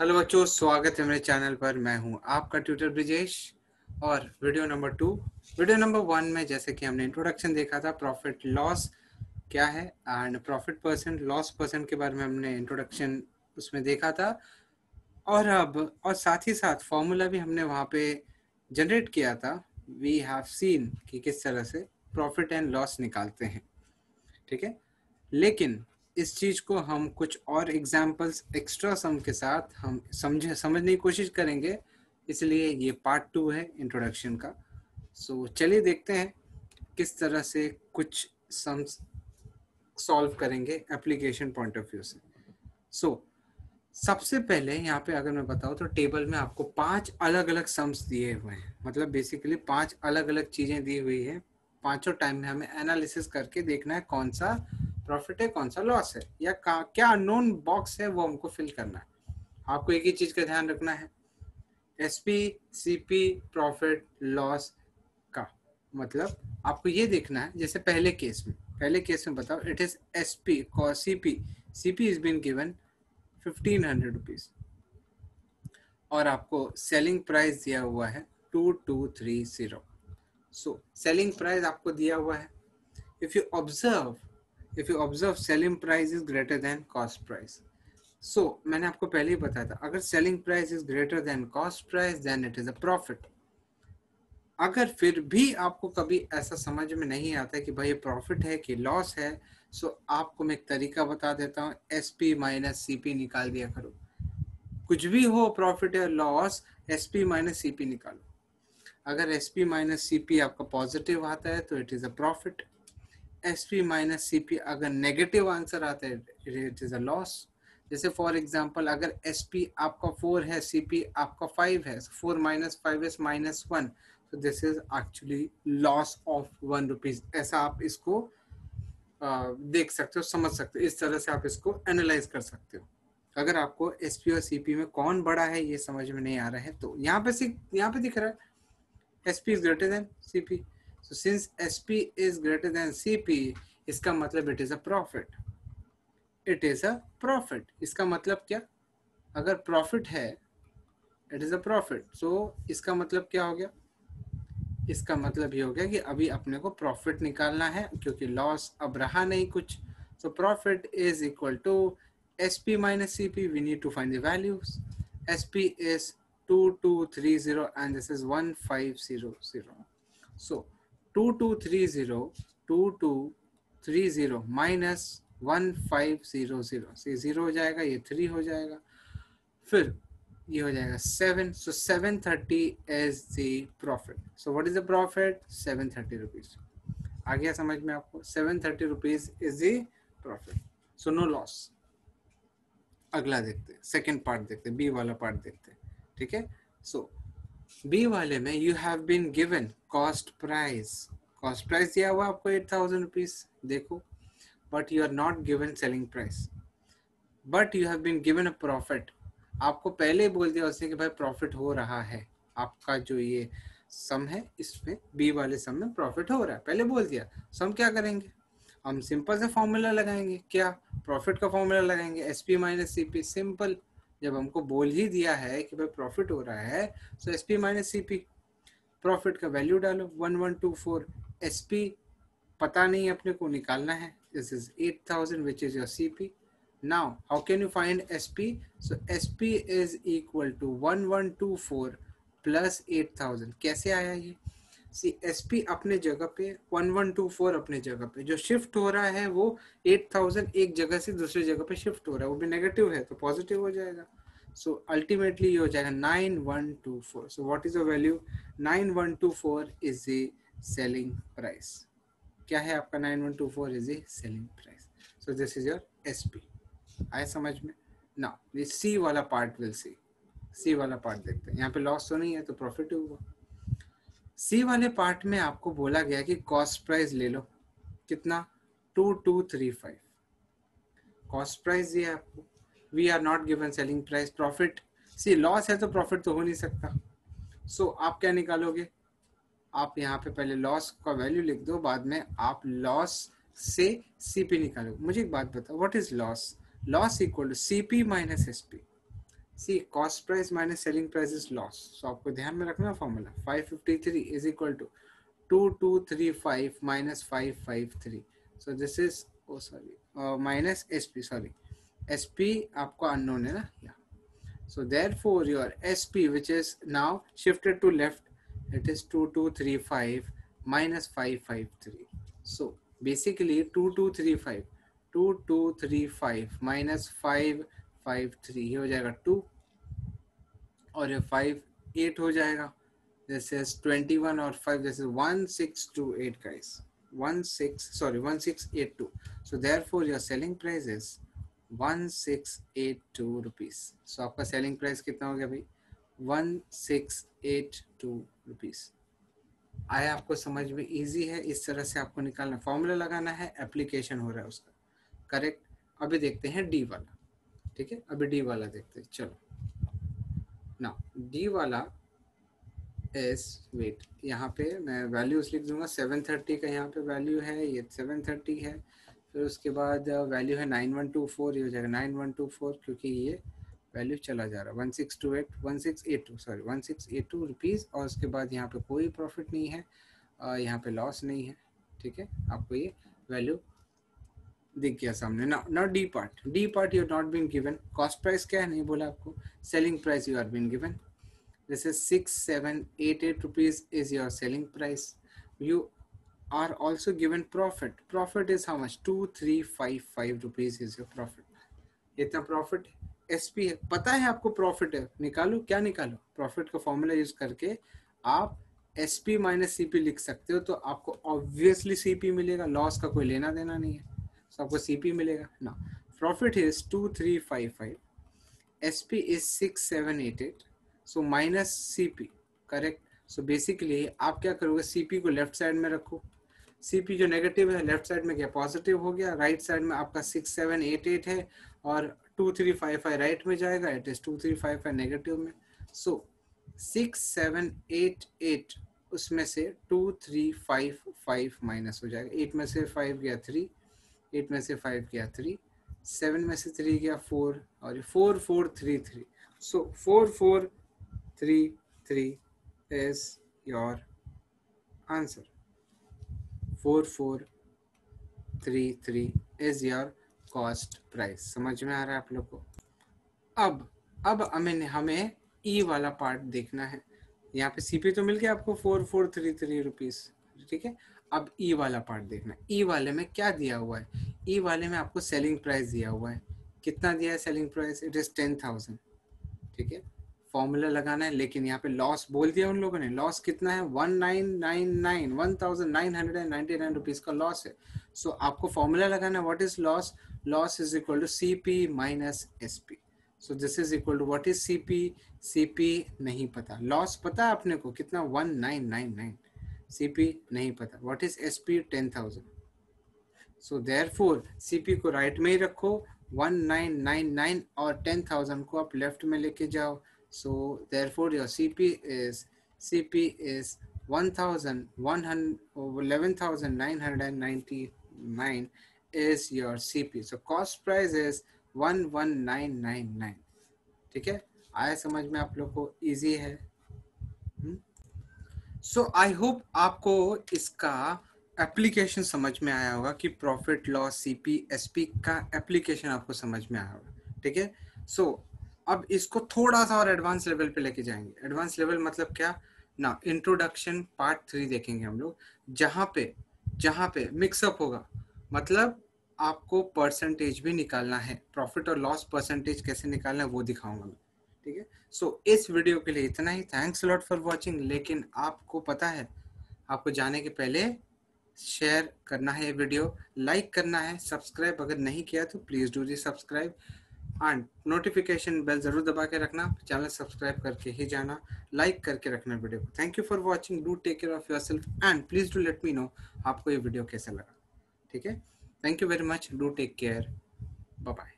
Hello बच्चों, स्वागत है मेरे चैनल पर। मैं हूं आपका ट्यूटर ब्रिजेश। और वीडियो नंबर 1 में जैसे कि हमने इंट्रोडक्शन देखा था, प्रॉफिट लॉस क्या है and profit percent loss percent के बारे में हमने इंट्रोडक्शन उसमें देखा था। और साथ ही साथ फॉर्मूला भी हमने वहाँ पे जनरेट किया था। वी हैव सीन कि किस तरह से प्रॉफिट एंड लॉस निकालते हैं, ठीक है। लेकिन इस चीज को हम कुछ और एग्जाम्पल्स एक्स्ट्रा सम के साथ हम समझने की कोशिश करेंगे, इसलिए ये पार्ट 2 है इंट्रोडक्शन का। सो चलिए देखते हैं किस तरह से कुछ सम्स सॉल्व करेंगे एप्लीकेशन पॉइंट ऑफ व्यू से। सो सबसे पहले यहाँ पे अगर मैं बताऊँ तो टेबल में आपको 5 अलग अलग सम्स दिए हुए हैं, मतलब बेसिकली 5 अलग अलग चीजें दी हुई है। पांचों टाइम में हमें एनालिसिस करके देखना है कौन सा प्रॉफिट है, कौन सा लॉस है, या क्या अननोन बॉक्स है वो हमको फिल करना है। आपको एक ही चीज का ध्यान रखना है, एसपी सीपी प्रॉफिट लॉस का मतलब आपको ये देखना है। जैसे पहले केस में बताओ, it is SP CP CP is been given 1500 rupees और आपको सेलिंग प्राइस दिया हुआ है 2230। सो सेलिंग प्राइस आपको दिया हुआ है। If you observe selling price is greater than cost price. So मैंने आपको पहले ही बताया था, अगर selling price is greater than cost price then it is a profit. अगर फिर भी आपको कभी ऐसा समझ में नहीं आता है कि भाई ये प्रॉफिट है कि लॉस है, सो आपको मैं एक तरीका बता देता हूँ, एसपी माइनस सीपी निकाल दिया करो। कुछ भी हो, प्रॉफिट या लॉस, एसपी माइनस सीपी निकालो। अगर एसपी माइनस सीपी आपका पॉजिटिव आता है तो it is a profit. SP minus CP अगर नेगेटिव आंसर आता है इट इज अ लॉस। जैसे फॉर एग्जांपल, अगर एसपी आपका 4 है, सीपी आपका 5 है, 4 माइनस 5 इज -1, तो this is actually loss of 1 rupees. ऐसा आप इसको देख सकते हो, समझ सकते हो, इस तरह से आप इसको एनालाइज कर सकते हो। अगर आपको एसपी और सीपी में कौन बड़ा है ये समझ में नहीं आ रहा है, तो यहाँ पे दिख रहा है SP is greater than CP. So since SP is greater than CP, इसका मतलब it is a profit. It is a profit. इसका मतलब क्या? अगर profit है, it is a profit. So इसका मतलब क्या हो गया? इसका मतलब ये हो गया कि अभी अपने को प्रॉफिट निकालना है, क्योंकि लॉस अब रहा नहीं कुछ। So profit is equal to SP minus CP. We need to find the values. SP is 2230 and this is 1500. So 2230 minus 1500, से 0 हो जाएगा, ये 3 हो जाएगा, फिर ये हो जाएगा 7। So 730 is the profit. So what is the profit? 730 rupees. आ गया समझ में आपको? 730 rupees is the profit. So no loss. अगला देखते हैं, सेकेंड पार्ट देखते हैं, बी वाला पार्ट देखते हैं, ठीक है। सो बी वाले में you have been given cost price. Cost price दिया हुआ आपको 8000 रुपीज, देखो, but you are not given selling price, but you have been given a profit. आपको पहले ही बोल दिया उसने कि भाई प्रॉफिट हो रहा है, आपका जो ये सम है इसमें, बी वाले सम में प्रॉफिट हो रहा है, पहले बोल दिया। सो हम क्या करेंगे? हम सिंपल से फॉर्मूला लगाएंगे। क्या? प्रॉफिट का फॉर्मूला लगाएंगे, एसपी माइनस सीपी। सिंपल, जब हमको बोल ही दिया है कि भाई प्रॉफिट हो रहा है, सो एसपी माइनस सीपी। प्रॉफिट का वैल्यू डालो 1124। एसपी पता नहीं अपने को निकालना है, this is 8000 which is your CP. Now, how can you find SP? So SP is equal to 1124 plus 8000. कैसे आया ये? सी SP अपने जगह पे, 1124 अपने जगह पे, जो शिफ्ट हो रहा है वो 8000 एक जगह से दूसरी जगह पे शिफ्ट हो रहा है, वो भी नेगेटिव है तो पॉजिटिव हो जाएगा। सो अल्टीमेटली ये हो जाएगा 9124। सो what is the value? 9124 is the selling price. क्या है आपका? 9124 is the selling price. So this is your SP। आए समझ में? नाउ ये सी वाला पार्ट विल सी वाला पार्ट देखते हैं। यहाँ पे लॉस तो नहीं है तो प्रॉफिट हुआ। सी वाले पार्ट में आपको बोला गया कि कॉस्ट प्राइस ले लो, कितना? 2235 कॉस्ट प्राइस दिया आपको। We are not given selling price. Profit, see loss है तो प्रॉफिट तो हो नहीं सकता। सो आप क्या निकालोगे? आप यहाँ पे पहले लॉस का वैल्यू लिख दो, बाद में आप लॉस से सीपी निकालो। मुझे एक बात बताओ, what is loss? Loss equal to CP minus SP. C cost price minus selling price is loss, so आपको ध्यान में रखना formula 553 is equal to 2235 minus 553, so this is, oh sorry, minus SP, sorry, SP आपको unknown है ना, yeah. So therefore your SP which is now shifted to left, it is 2235 minus 553. So basically 2235 minus 553 ये हो जाएगा 2 और ये 5 8 हो जाएगा. This is 21 or 5. This is 1628, guys. 1682. So therefore your selling price is 1682 rupees. So आपका selling price कितना हो गया भाई? 1682 rupees. आया आपको समझ में? इजी है, इस तरह से आपको निकालना, फॉर्मूला लगाना है, एप्लीकेशन हो रहा है उसका. करेक्ट. अभी देखते हैं डी वाला. ठीक है, अभी डी वाला देखते हैं. चलो ना, डी वाला एस वेट, यहाँ पे मैं वैल्यूज लिख दूंगा. 730 का यहाँ पे वैल्यू है, ये 730 है. फिर उसके बाद वैल्यू है 9124, ये हो जाएगा 9124 क्योंकि ये वैल्यू चला जा रहा है 1682 सॉरी 1682 रुपीज़. और उसके बाद यहाँ पे कोई प्रॉफिट नहीं है, यहाँ पे लॉस नहीं है. ठीक है, आपको ये वैल्यू दिख गया सामने. ना D part you not been given. Cost price क्या है नहीं बोला आपको, selling price you are been given. This is 6788 rupees is your selling price. You are also given profit. Profit is how much? 2355 rupees is your profit. इतना profit SP है, पता है आपको प्रॉफिट है. निकालो, क्या निकालो? प्रॉफिट का फॉर्मूला यूज करके आप SP माइनस CP लिख सकते हो, तो आपको ऑब्वियसली CP मिलेगा. लॉस का कोई लेना देना नहीं है, तो आपको CP मिलेगा ना. Profit is 2355, SP is 6788, so minus CP. Correct. So basically आप क्या करोगे, CP को लेफ्ट साइड में रखो. CP जो नेगेटिव है लेफ्ट साइड में क्या पॉजिटिव हो गया. राइट साइड में आपका 6788 है और 2355 राइट में जाएगा, इट इज 2355 नेगेटिव में. सो 6788 उसमें से 2355 माइनस हो जाएगा. 8 में से 5 गया 3, 8 में से 5 गया 3, 7 में से 3 गया 4 और 4433. सो 4433 is your answer. 4433 is your cost price. समझ में आ रहा है आप लोग को? अब हमें ई वाला पार्ट देखना है. यहाँ पे CP तो मिल गया आपको 4433 रुपीज. ठीक है, अब ई वाला पार्ट देखना. ई वाले में क्या दिया हुआ है? ई वाले में आपको सेलिंग प्राइस दिया हुआ है. कितना दिया है सेलिंग प्राइस? It is 10,000. ठीक है, फॉर्मूला लगाना है, लेकिन यहाँ पे लॉस बोल दिया उन लोगों ने. लॉस कितना है? 1999 रुपीज का लॉस है. सो आपको फॉर्मूला लगाना है. What is loss? Loss is equal to CP minus SP. So this is equal to what is CP? CP नहीं पता. लॉस पता है अपने को कितना? 1999. CP नहीं पता. What is SP? 10,000. So therefore CP को राइट में ही रखो, 1999 और 10,000 को आप लेफ्ट में लेके जाओ. So therefore your CP is 11,999 is your CP. So cost price is 11999. ठीक है, आया समझ में आप लोग को? इजी है. सो आई होप आपको इसका एप्लीकेशन समझ में आया होगा कि प्रॉफिट लॉस CP SP का एप्लीकेशन आपको समझ में आया होगा. ठीक है, सो अब इसको थोड़ा सा और एडवांस लेवल पे लेके जाएंगे. एडवांस लेवल मतलब क्या ना, इंट्रोडक्शन पार्ट 3 देखेंगे हम लोग, जहाँ पे मिक्सअप होगा. मतलब आपको परसेंटेज भी निकालना है, प्रॉफिट और लॉस परसेंटेज कैसे निकालना है वो दिखाऊंगा मैं. ठीक है, सो इस वीडियो के लिए इतना ही. Thanks lot for watching. लेकिन आपको पता है, आपको जाने के पहले शेयर करना है ये वीडियो, लाइक करना है, सब्सक्राइब अगर नहीं किया तो please do the subscribe and notification bell जरूर दबा के रखना. चैनल सब्सक्राइब करके ही जाना, लाइक करके रखना वीडियो को. Thank you for watching. Do take care of yourself and please do let me know आपको ये वीडियो कैसा लगा. ठीक है, thank you very much. Do take care. Bye bye.